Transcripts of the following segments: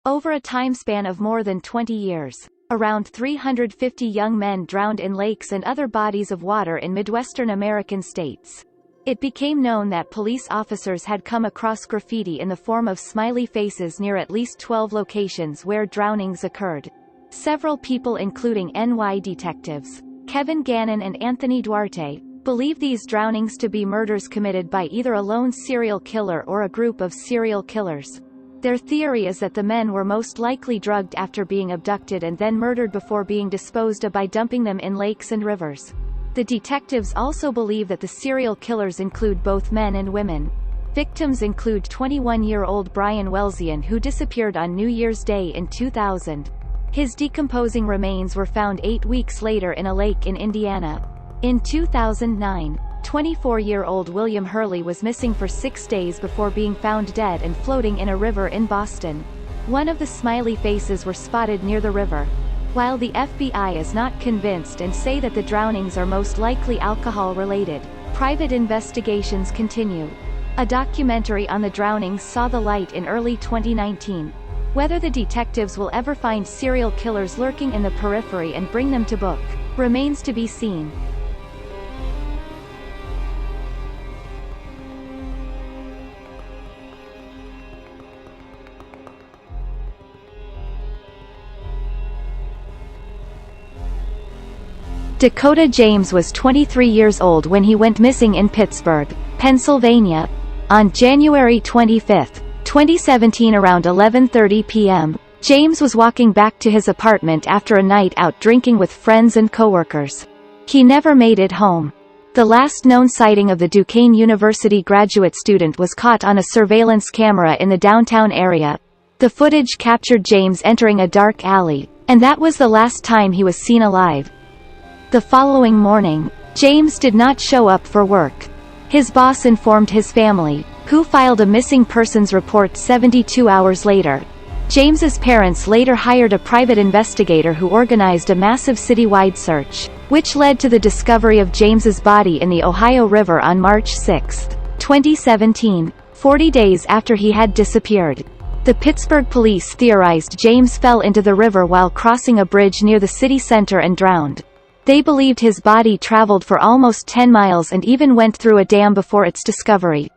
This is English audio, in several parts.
Over a time span of more than 20 years, around 350 young men drowned in lakes and other bodies of water in Midwestern American states. It became known that police officers had come across graffiti in the form of smiley faces near at least 12 locations where drownings occurred. Several people, including NY detectives Kevin Gannon and Anthony Duarte, believe these drownings to be murders committed by either a lone serial killer or a group of serial killers. Their theory is that the men were most likely drugged after being abducted and then murdered before being disposed of by dumping them in lakes and rivers. The detectives also believe that the serial killers include both men and women. Victims include 21-year-old Brian Welzian, who disappeared on New Year's Day in 2000. His decomposing remains were found 8 weeks later in a lake in Indiana. In 2009, 24-year-old William Hurley was missing for 6 days before being found dead and floating in a river in Boston. One of the smiley faces were spotted near the river. While the FBI is not convinced and say that the drownings are most likely alcohol-related, private investigations continue. A documentary on the drownings saw the light in early 2019. Whether the detectives will ever find serial killers lurking in the periphery and bring them to book remains to be seen. Dakota James was 23 years old when he went missing in Pittsburgh, Pennsylvania. On January 25, 2017 around 11:30 p.m., James was walking back to his apartment after a night out drinking with friends and coworkers. He never made it home. The last known sighting of the Duquesne University graduate student was caught on a surveillance camera in the downtown area. The footage captured James entering a dark alley, and that was the last time he was seen alive. The following morning, James did not show up for work. His boss informed his family, who filed a missing persons report 72 hours later. James's parents later hired a private investigator who organized a massive citywide search, which led to the discovery of James's body in the Ohio River on March 6, 2017, 40 days after he had disappeared. The Pittsburgh police theorized James fell into the river while crossing a bridge near the city center and drowned. They believed his body traveled for almost 10 miles and even went through a dam before its discovery.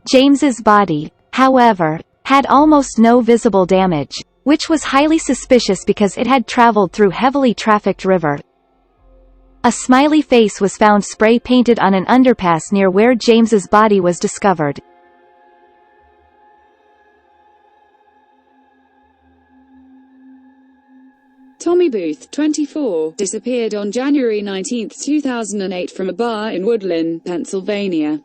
James's body, however, had almost no visible damage, which was highly suspicious because it had traveled through heavily trafficked river. A smiley face was found spray-painted on an underpass near where James's body was discovered. Tommy Booth, 24, disappeared on January 19, 2008 from a bar in Woodland, Pennsylvania.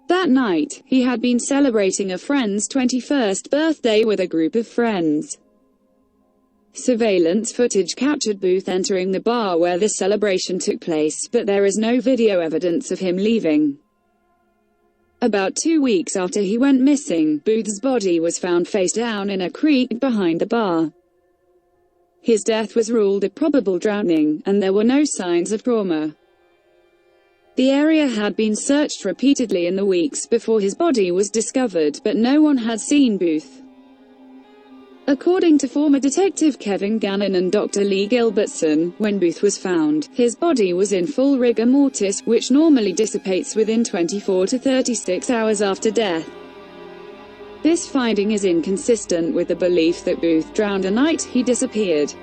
That night, he had been celebrating a friend's 21st birthday with a group of friends. Surveillance footage captured Booth entering the bar where the celebration took place, but there is no video evidence of him leaving. About 2 weeks after he went missing, Booth's body was found face down in a creek behind the bar. His death was ruled a probable drowning, and there were no signs of trauma. The area had been searched repeatedly in the weeks before his body was discovered, but no one had seen Booth. According to former detective Kevin Gannon and Dr. Lee Gilbertson, when Booth was found, his body was in full rigor mortis, which normally dissipates within 24 to 36 hours after death. This finding is inconsistent with the belief that Booth drowned the night he disappeared.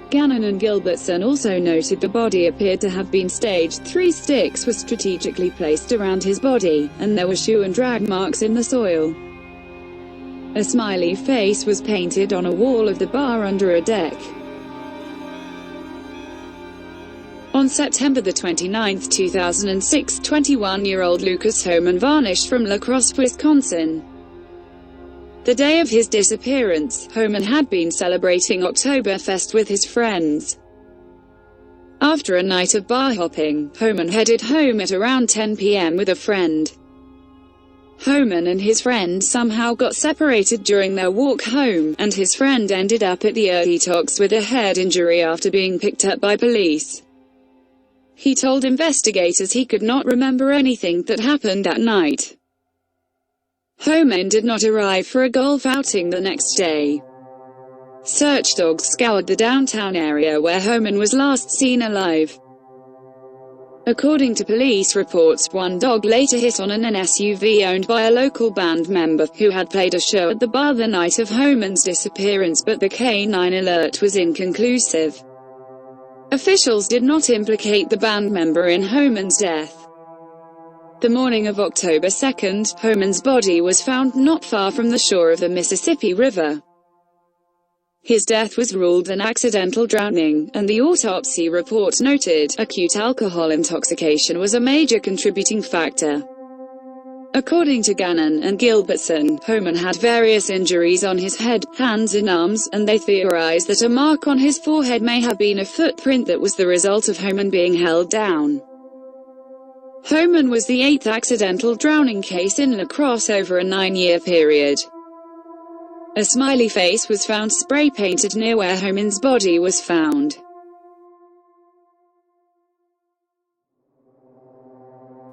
Gannon and Gilbertson also noted the body appeared to have been staged. 3 sticks were strategically placed around his body, and there were shoe and drag marks in the soil. A smiley face was painted on a wall of the bar under a deck. On September 29, 2006, 21-year-old Lucas Homan vanished from La Crosse, Wisconsin. The day of his disappearance, Homan had been celebrating Oktoberfest with his friends. After a night of bar hopping, Homan headed home at around 10 p.m. with a friend. Homan and his friend somehow got separated during their walk home, and his friend ended up at the detox with a head injury after being picked up by police. He told investigators he could not remember anything that happened that night. Homan did not arrive for a golf outing the next day. Search dogs scoured the downtown area where Homan was last seen alive. According to police reports, one dog later hit on an SUV owned by a local band member, who had played a show at the bar the night of Homan's disappearance, but the canine alert was inconclusive. Officials did not implicate the band member in Homan's death. The morning of October 2nd, Homan's body was found not far from the shore of the Mississippi River. His death was ruled an accidental drowning, and the autopsy report noted, acute alcohol intoxication was a major contributing factor. According to Gannon and Gilbertson, Homan had various injuries on his head, hands and arms, and they theorized that a mark on his forehead may have been a footprint that was the result of Homan being held down. Homan was the 8th accidental drowning case in La Crosse over a 9-year period. A smiley face was found spray-painted near where Homan's body was found.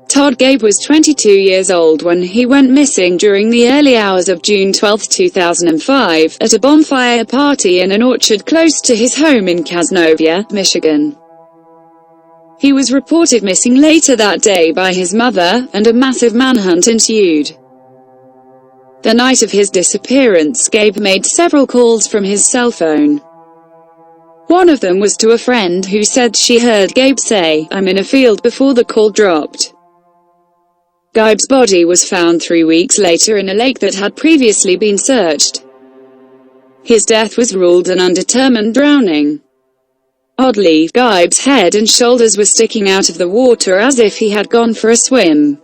Todd Gabe was 22 years old when he went missing during the early hours of June 12, 2005, at a bonfire party in an orchard close to his home in Cazenovia, Michigan. He was reported missing later that day by his mother, and a massive manhunt ensued. The night of his disappearance, Gabe made several calls from his cell phone. One of them was to a friend who said she heard Gabe say, "I'm in a field," before the call dropped. Gabe's body was found 3 weeks later in a lake that had previously been searched. His death was ruled an undetermined drowning. Oddly, Gabe's head and shoulders were sticking out of the water as if he had gone for a swim.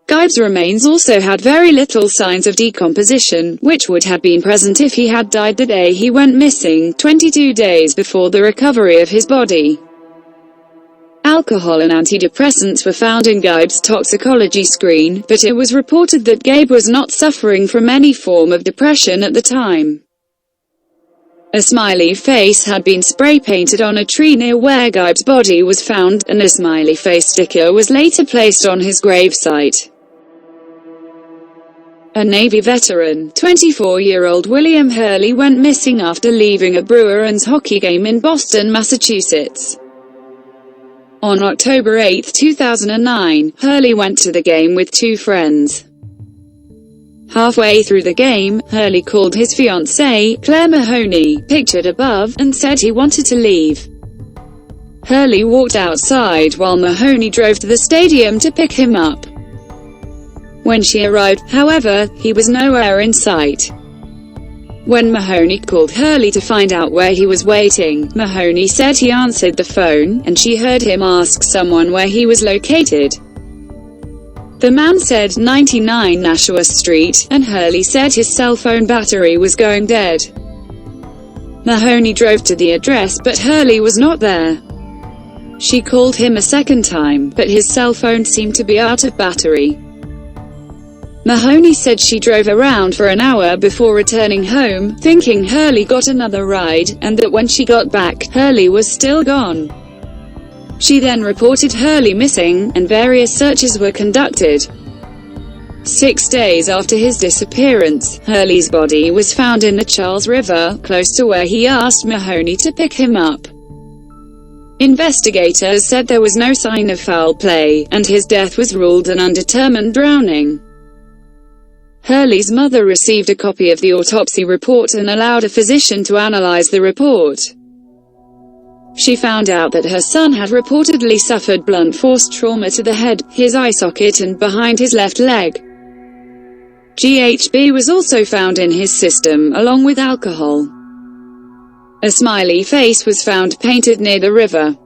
Gabe's remains also had very little signs of decomposition, which would have been present if he had died the day he went missing, 22 days before the recovery of his body. Alcohol and antidepressants were found in Gabe's toxicology screen, but it was reported that Gabe was not suffering from any form of depression at the time. A smiley face had been spray-painted on a tree near where Gabe's body was found, and a smiley face sticker was later placed on his gravesite. A Navy veteran, 24-year-old William Hurley went missing after leaving a Bruins hockey game in Boston, Massachusetts. On October 8, 2009, Hurley went to the game with 2 friends. Halfway through the game, Hurley called his fiancée, Claire Mahoney, pictured above, and said he wanted to leave. Hurley walked outside while Mahoney drove to the stadium to pick him up. When she arrived, however, he was nowhere in sight. When Mahoney called Hurley to find out where he was waiting, Mahoney said he answered the phone, and she heard him ask someone where he was located. The man said 99 Nashua Street, and Hurley said his cell phone battery was going dead. Mahoney drove to the address, but Hurley was not there. She called him a second time, but his cell phone seemed to be out of battery. Mahoney said she drove around for an hour before returning home, thinking Hurley got another ride, and that when she got back, Hurley was still gone. She then reported Hurley missing, and various searches were conducted. 6 days after his disappearance, Hurley's body was found in the Charles River, close to where he asked Mahoney to pick him up. Investigators said there was no sign of foul play, and his death was ruled an undetermined drowning. Hurley's mother received a copy of the autopsy report and allowed a physician to analyze the report. She found out that her son had reportedly suffered blunt force trauma to the head, his eye socket and behind his left leg. GHB was also found in his system, along with alcohol. A smiley face was found painted near the river.